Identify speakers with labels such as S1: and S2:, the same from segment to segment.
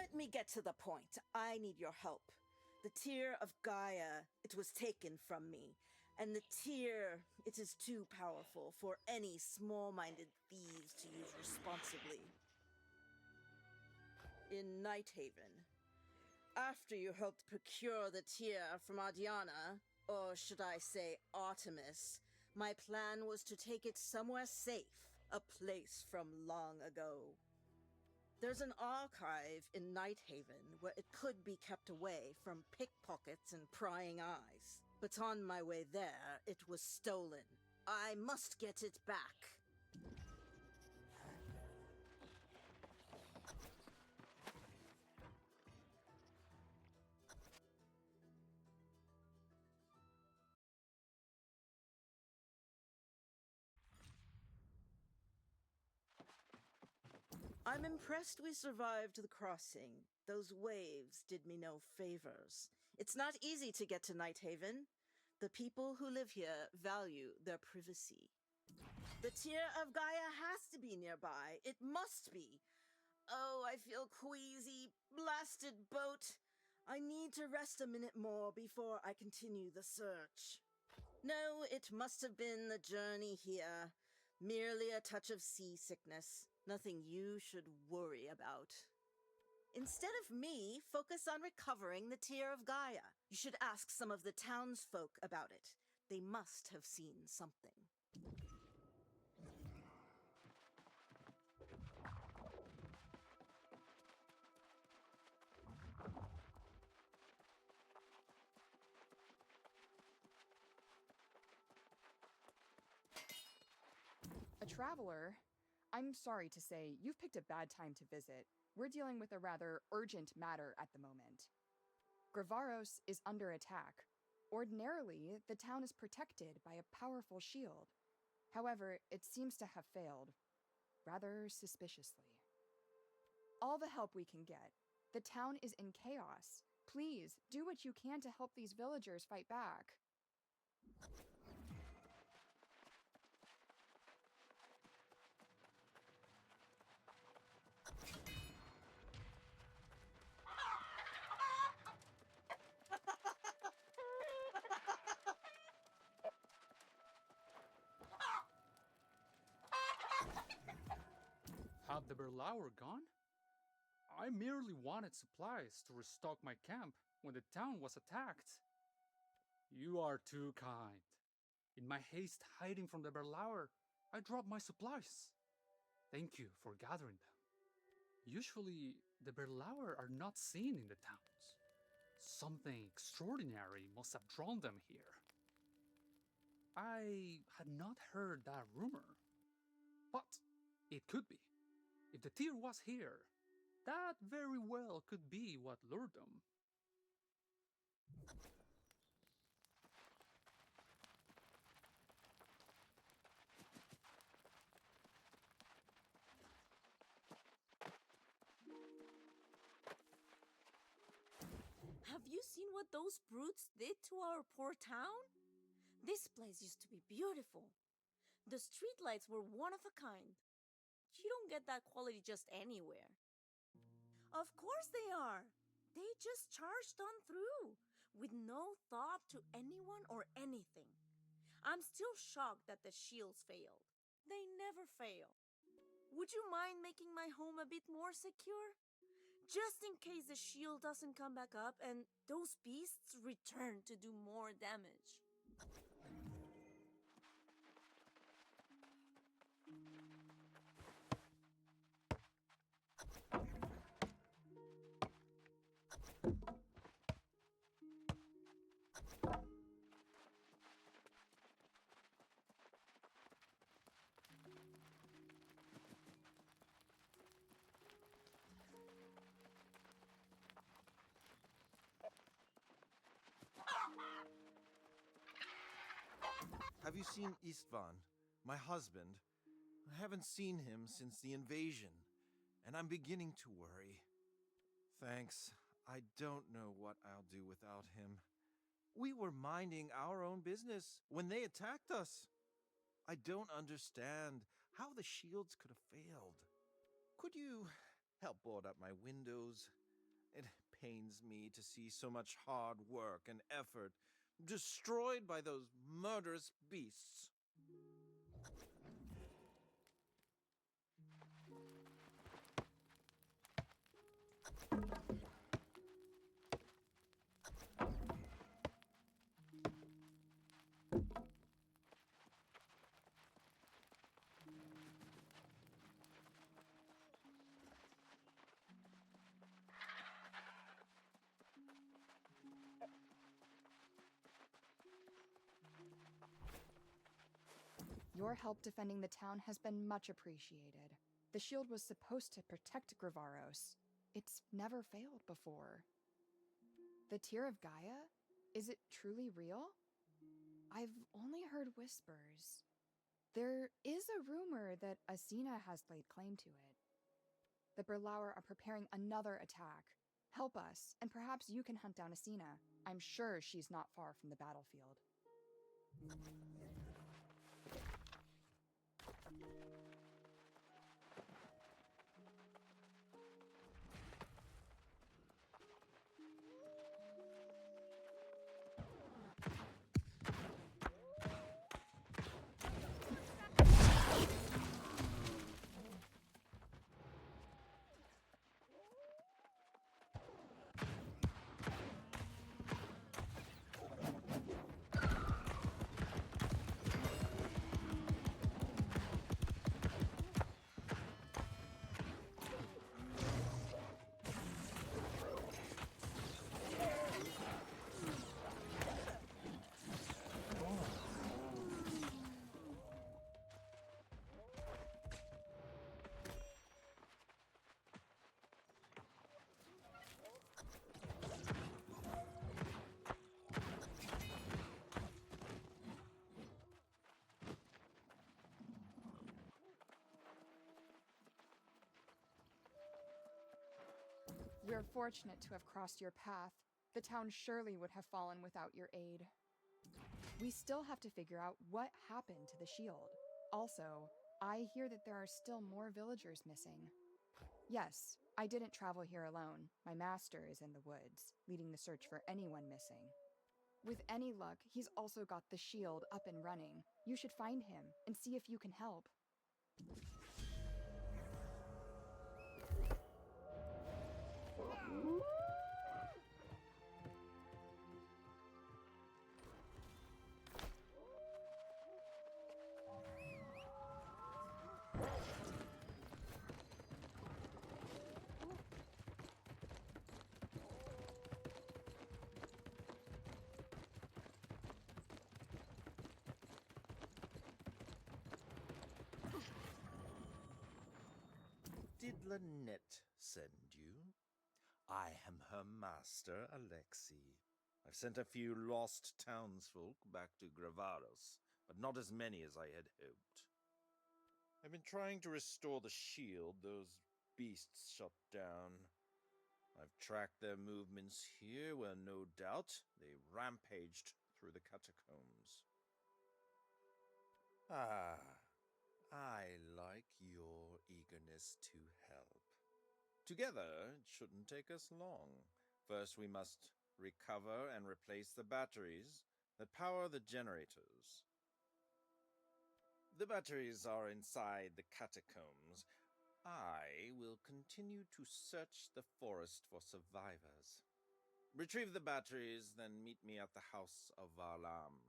S1: Let me get to the point. I need your help. The tear of Gaia, it was taken from me, and the tear, it is too powerful for any small-minded thieves to use responsibly. In Nighthaven, after you helped procure the tear from Ardiana, or should I say Artemis, my plan was to take it somewhere safe, a place from long ago. There's an archive in Nighthaven where it could be kept away from pickpockets and prying eyes. But on my way there, it was stolen. I must get it back. I'm impressed we survived the crossing. Those waves did me no favors. It's not easy to get to Nighthaven. The people who live here value their privacy. The tear of Gaia has to be nearby. It must be. Oh, I feel queasy. Blasted boat. I need to rest a minute more before I continue the search. No, it must have been the journey here. Merely a touch of seasickness. Nothing you should worry about. Instead of me, focus on recovering the tear of Gaia. You should ask some of the townsfolk about it. They must have seen something.
S2: A traveler? I'm sorry to say, you've picked a bad time to visit. We're dealing with a rather urgent matter at the moment. Gravaros is under attack. Ordinarily, the town is protected by a powerful shield. However, it seems to have failed, rather suspiciously. All the help we can get. The town is in chaos. Please, do what you can to help these villagers fight back.
S3: Have the Berlauer gone? I merely wanted supplies to restock my camp when the town was attacked. You are too kind. In my haste hiding from the Berlauer, I dropped my supplies. Thank you for gathering them. Usually, the Berlauer are not seen in the towns. Something extraordinary must have drawn them here. I had not heard that rumor, but it could be. If the tear was here, that very well could be what lured them.
S4: Have you seen what those brutes did to our poor town? This place used to be beautiful. The streetlights were one of a kind. You don't get that quality just anywhere. Of course they are. They just charged on through, with no thought to anyone or anything. I'm still shocked that the shields failed. They never fail. Would you mind making my home a bit more secure? Just in case the shield doesn't come back up and those beasts return to do more damage.
S5: Have you seen Istvan, my husband? I haven't seen him since the invasion, and I'm beginning to worry. Thanks. I don't know what I'll do without him. We were minding our own business when they attacked us. I don't understand how the shields could have failed. Could you help board up my windows? It pains me to see so much hard work and effort destroyed by those murderous beasts.
S2: Your help defending the town has been much appreciated. The shield was supposed to protect Gravaros. It's never failed before. The Tear of Gaia? Is it truly real? I've only heard whispers. There is a rumor that Asina has laid claim to it. The Berlauer are preparing another attack. Help us, and perhaps you can hunt down Asina. I'm sure she's not far from the battlefield. We're fortunate to have crossed your path. The town surely would have fallen without your aid. We still have to figure out what happened to the shield. Also, I hear that there are still more villagers missing. Yes, I didn't travel here alone. My master is in the woods, leading the search for anyone missing. With any luck, he's also got the shield up and running. You should find him and see if you can help.
S5: Did Lynette send you? I am her master, Alexei. I've sent a few lost townsfolk back to Gravaros, but not as many as I had hoped. I've been trying to restore the shield those beasts shut down. I've tracked their movements here, where no doubt they rampaged through the catacombs. Ah, I like your eagerness to help. Together, it shouldn't take us long. First, we must recover and replace the batteries that power the generators. The batteries are inside the catacombs. I will continue to search the forest for survivors. Retrieve the batteries, then meet me at the House of Varlam.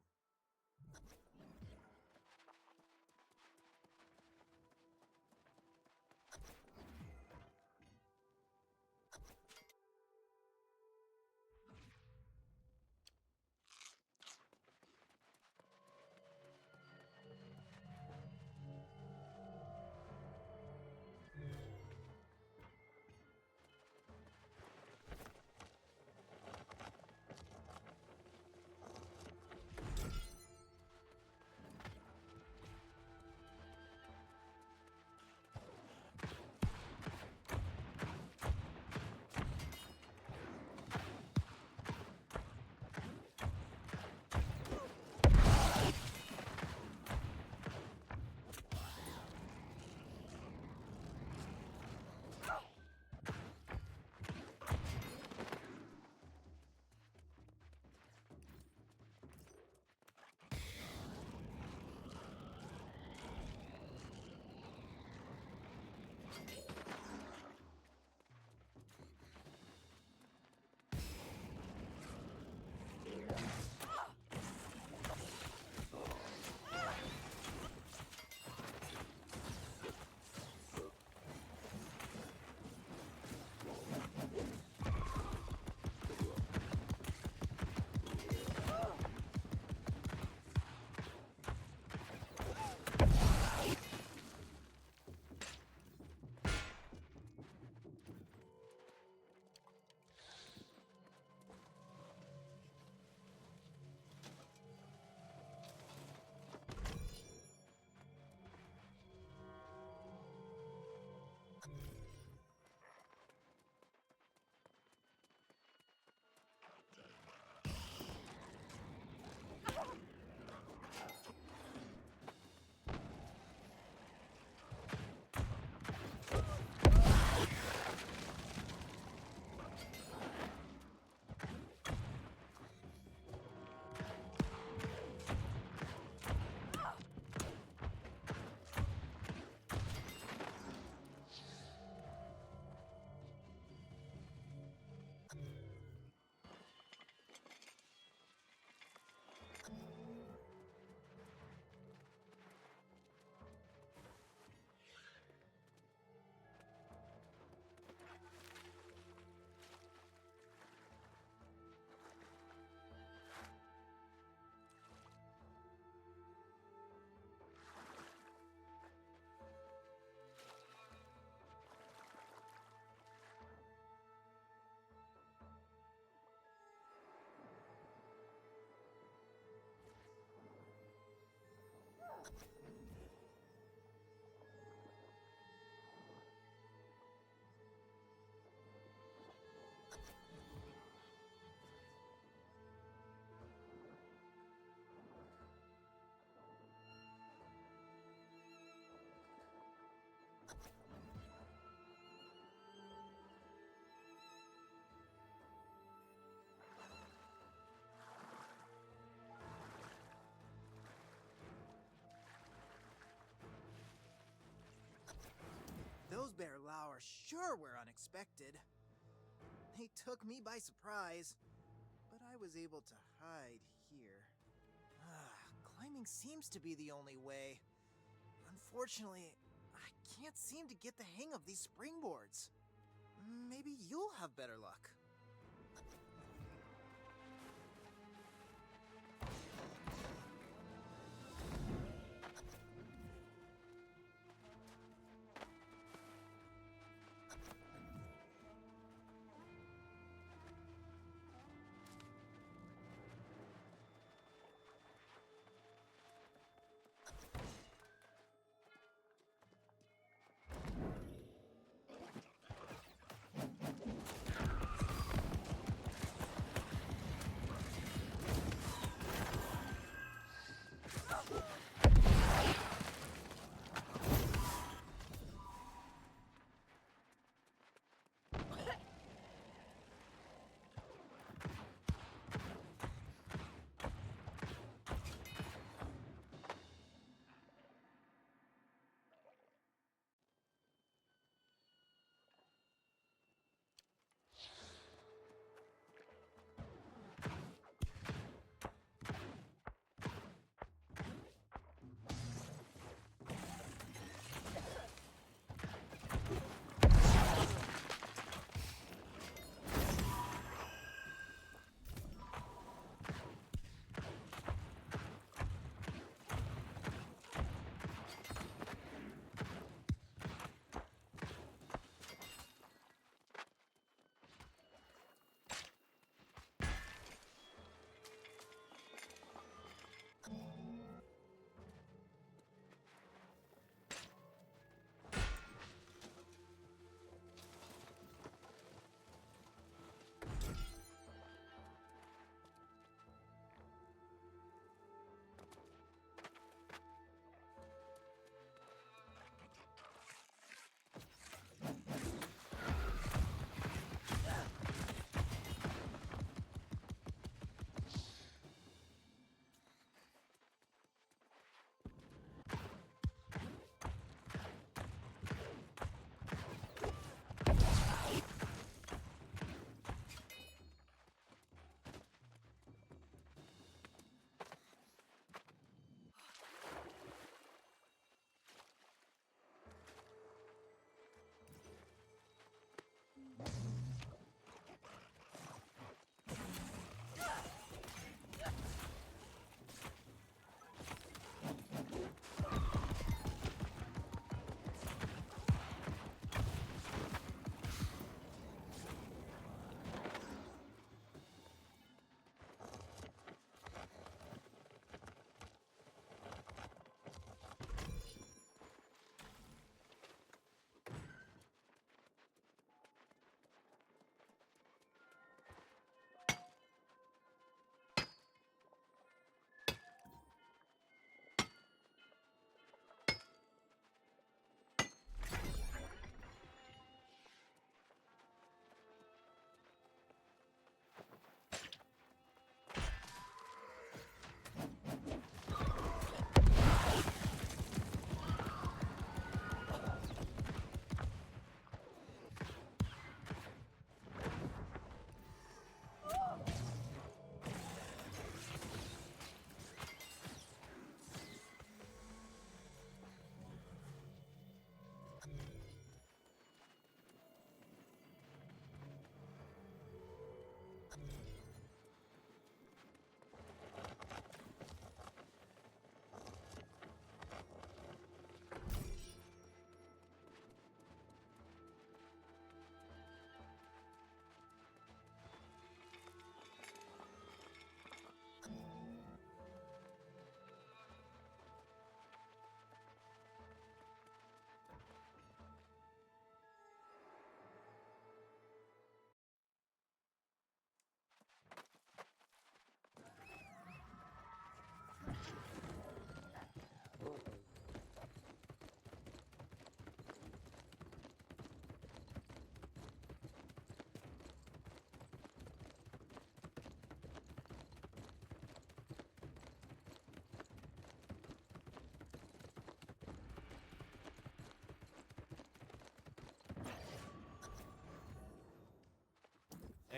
S6: bear Lauer sure were unexpected. They took me by surprise, but I was able to hide here. Climbing seems to be the only way. Unfortunately, I can't seem to get the hang of these springboards. Maybe you'll have better luck.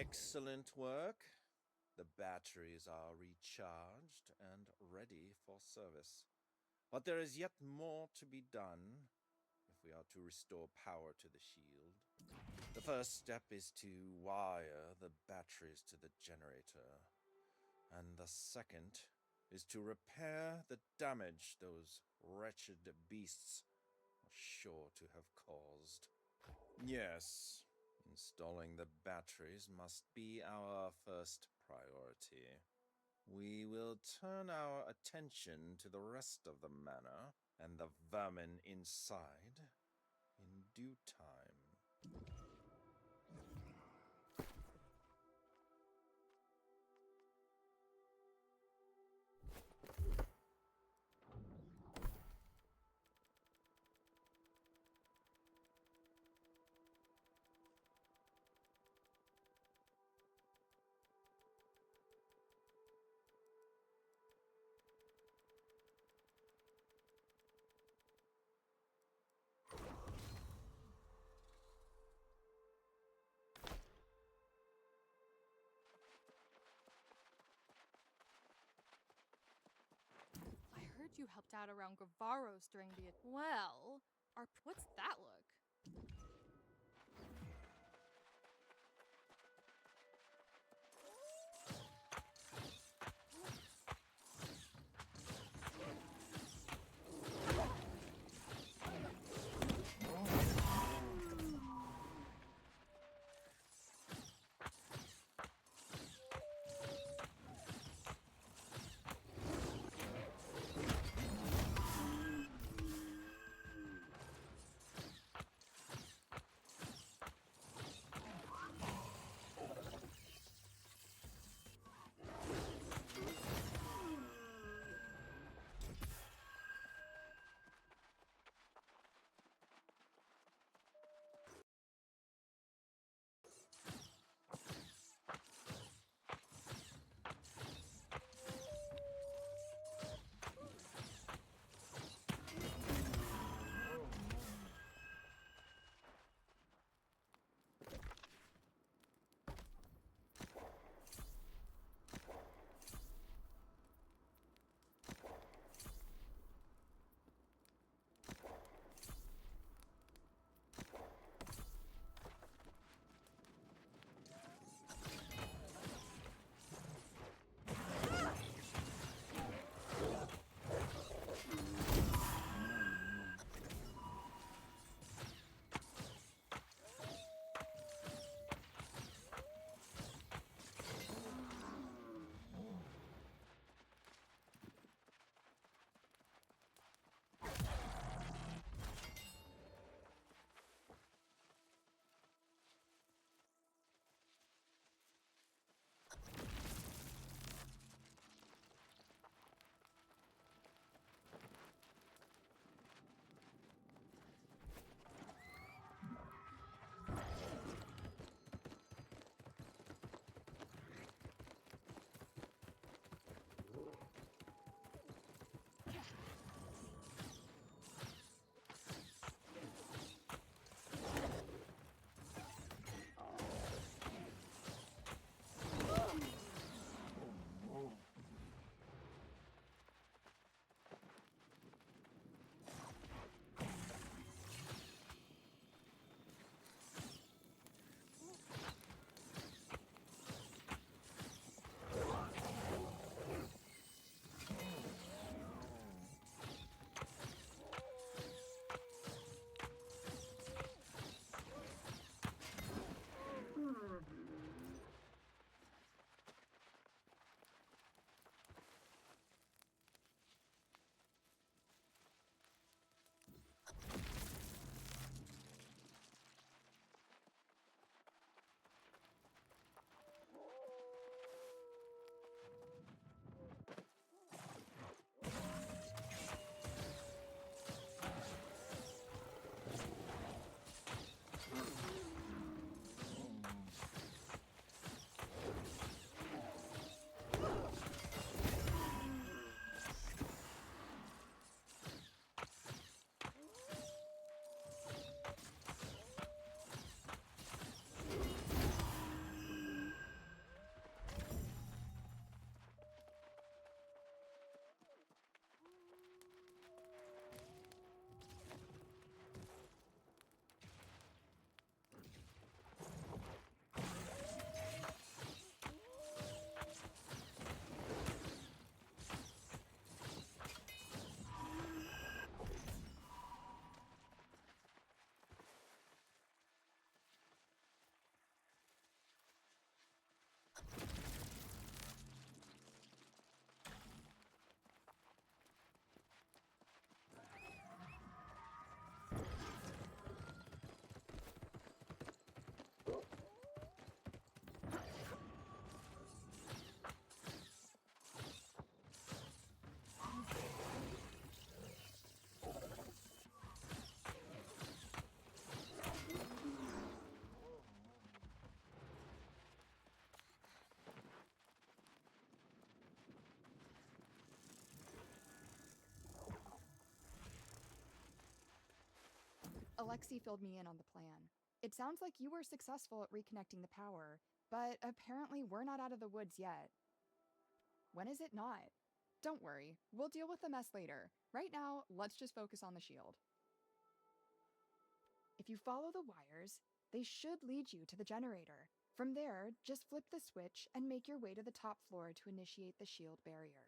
S5: Excellent work. The batteries are recharged and ready for service. But there is yet more to be done if we are to restore power to the shield. The first step is to wire the batteries to the generator, and the second is to repair the damage those wretched beasts are sure to have caused. Yes, installing the batteries must be our first priority. We will turn our attention to the rest of the manor and the vermin inside in due time.
S7: I heard you helped out around Gravaros during the. Well, what's that look?
S2: Alexi filled me in on the plan. It sounds like you were successful at reconnecting the power, but apparently we're not out of the woods yet. When is it not? Don't worry, we'll deal with the mess later. Right now, let's just focus on the shield. If you follow the wires, they should lead you to the generator. From there, just flip the switch and make your way to the top floor to initiate the shield barrier.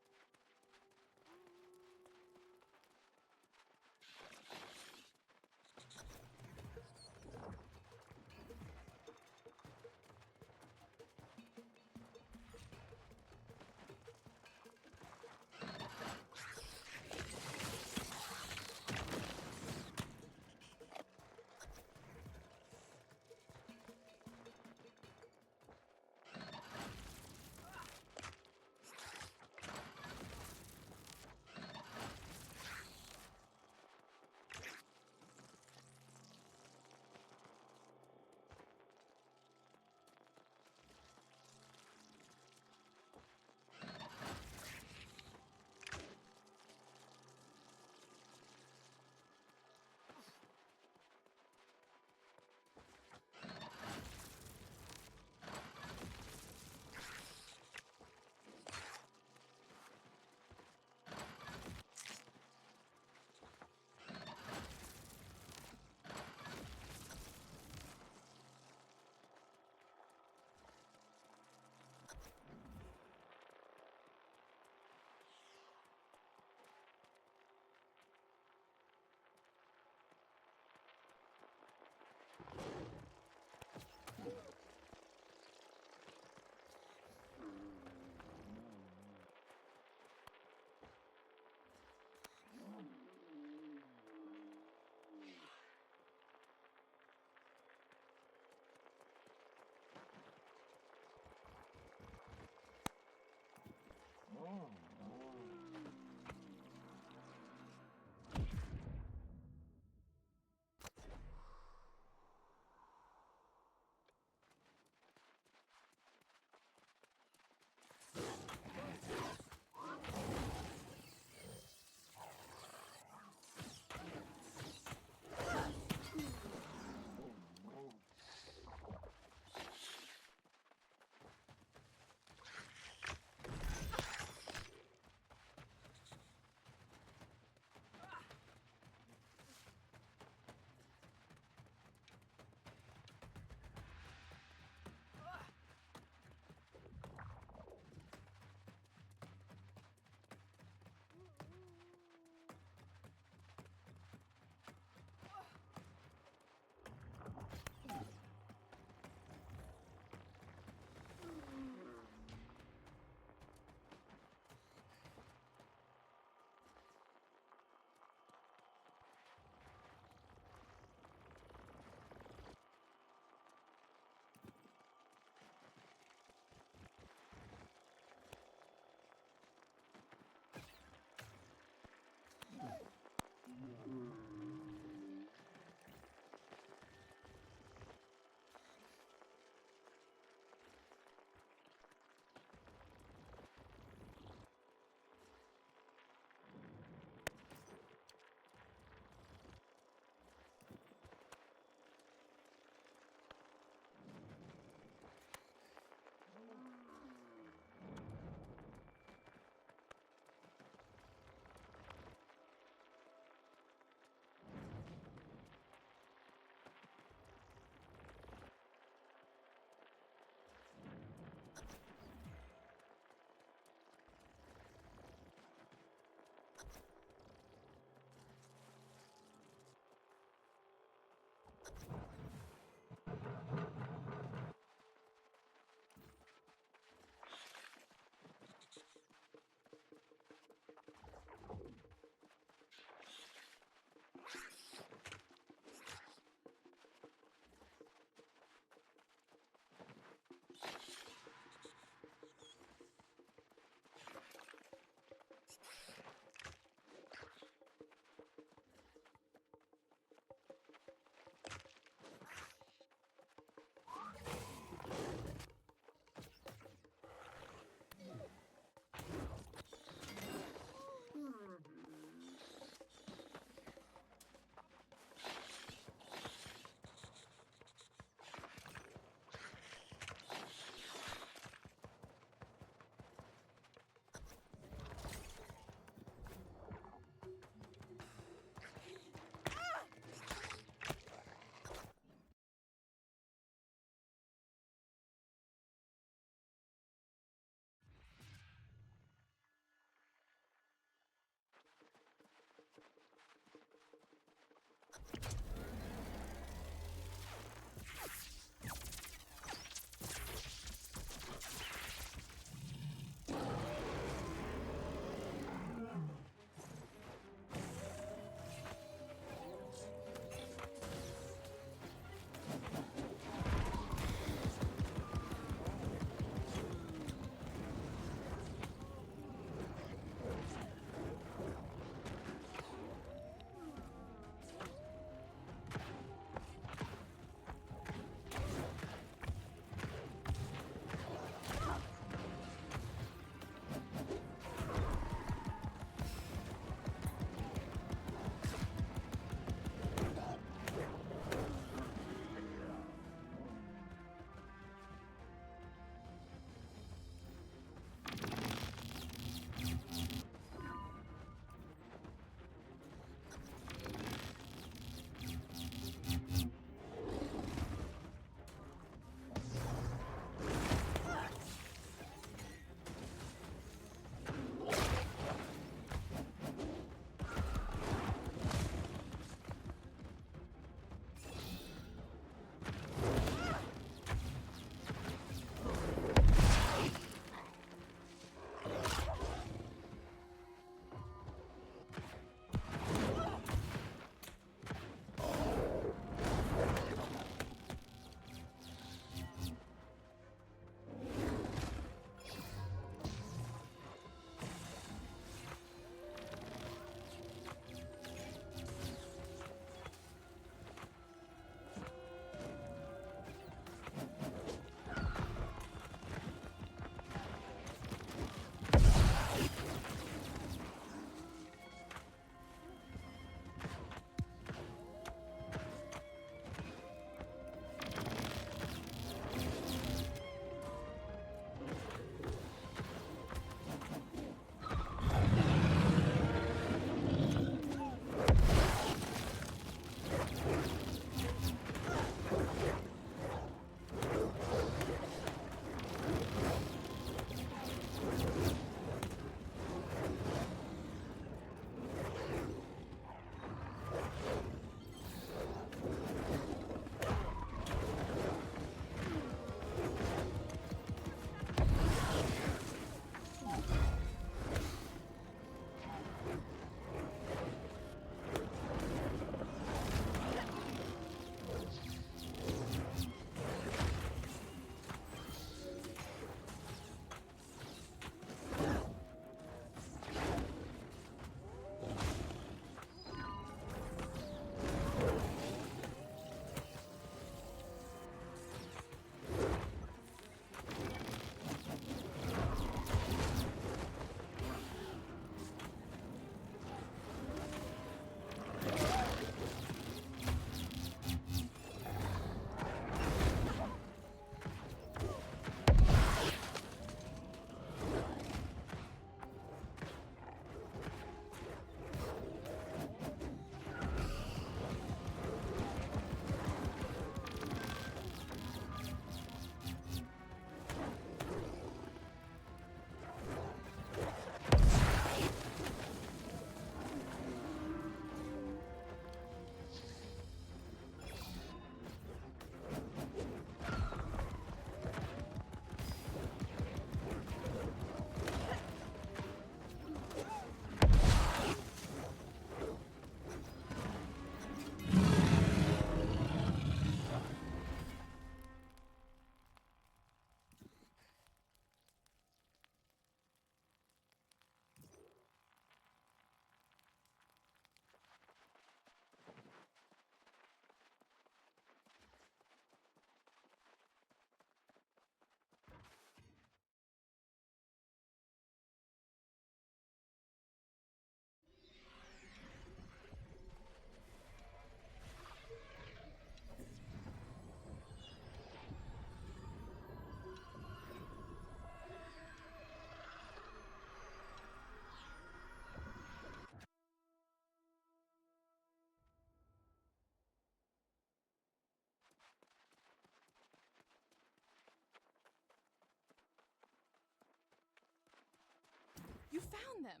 S7: You found them!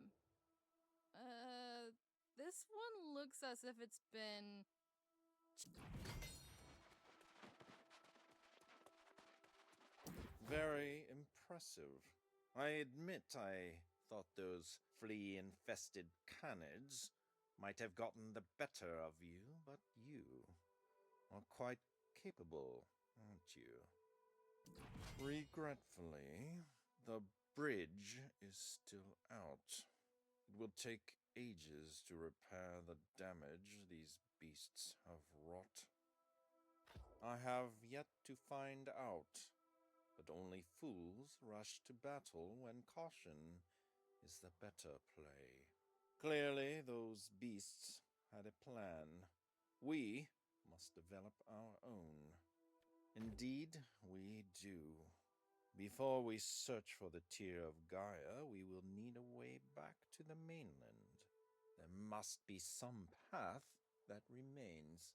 S7: This one looks as if it's been...
S5: Very impressive. I admit I thought those flea-infested canids might have gotten the better of you, but you are quite capable, aren't you? Regretfully, the bridge is still out. It will take ages to repair the damage these beasts have wrought. I have yet to find out, but only fools rush to battle when caution is the better play. Clearly, those beasts had a plan. We must develop our own. Indeed, we do. Before we search for the Tear of Gaia, we will need a way back to the mainland. There must be some path that remains.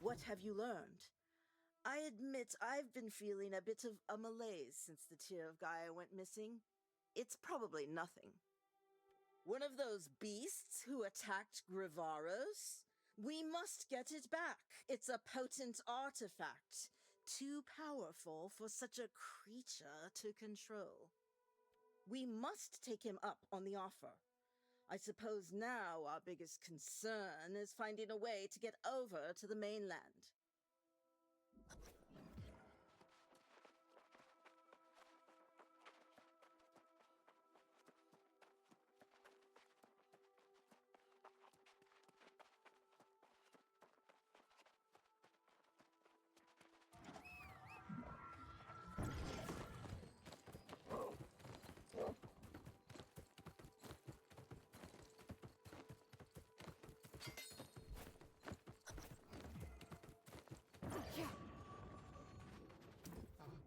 S1: What have you learned? I admit I've been feeling a bit of a malaise since the Tear of Gaia went missing. It's probably nothing. One of those beasts who attacked Grivaros? We must get it back. It's a potent artifact, too powerful for such a creature to control. We must take him up on the offer. I suppose now our biggest concern is finding a way to get over to the mainland.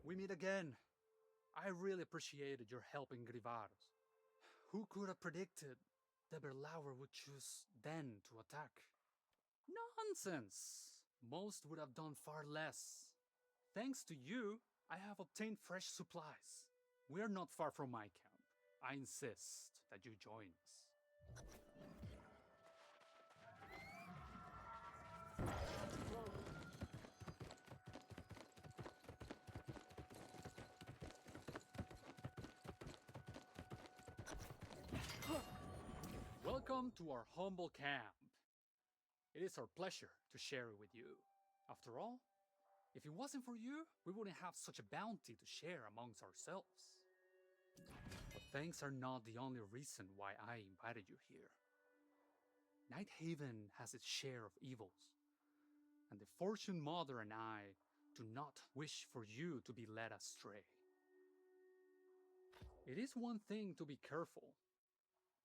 S3: We meet again. I really appreciated your help in Grivaros. Who could have predicted the Berlauer would choose then to attack? Nonsense! Most would have done far less. Thanks to you, I have obtained fresh supplies. We are not far from my camp. I insist that you join us. Welcome to our humble camp. It is our pleasure to share it with you. After all, if it wasn't for you, we wouldn't have such a bounty to share amongst ourselves. But thanks are not the only reason why I invited you here. Nighthaven has its share of evils, and the Fortune Mother and I do not wish for you to be led astray. It is one thing to be careful,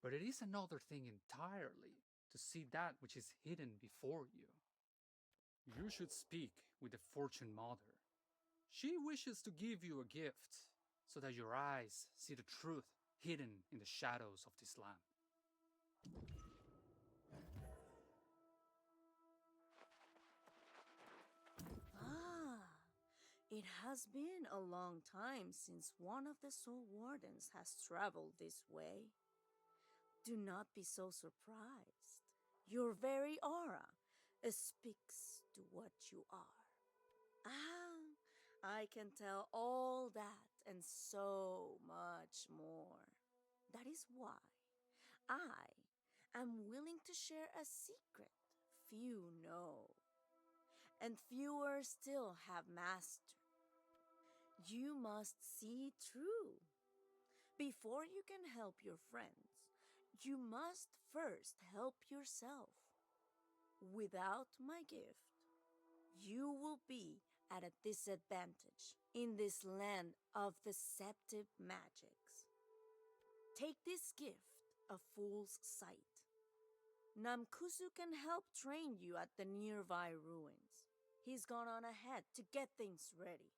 S3: but it is another thing entirely to see that which is hidden before you. You should speak with the Fortune Mother. She wishes to give you a gift so that your eyes see the truth hidden in the shadows of this land.
S4: Ah, it has been a long time since one of the Soul Wardens has traveled this way. Do not be so surprised. Your very aura speaks to what you are. Ah, I can tell all that and so much more. That is why I am willing to share a secret few know. and fewer still have mastered. You must see true. Before you can help your friends, you must first help yourself. Without my gift, you will be at a disadvantage in this land of deceptive magics. Take this gift, a fool's sight. Namkusu can help train you at the nearby ruins. He's gone on ahead to get things ready.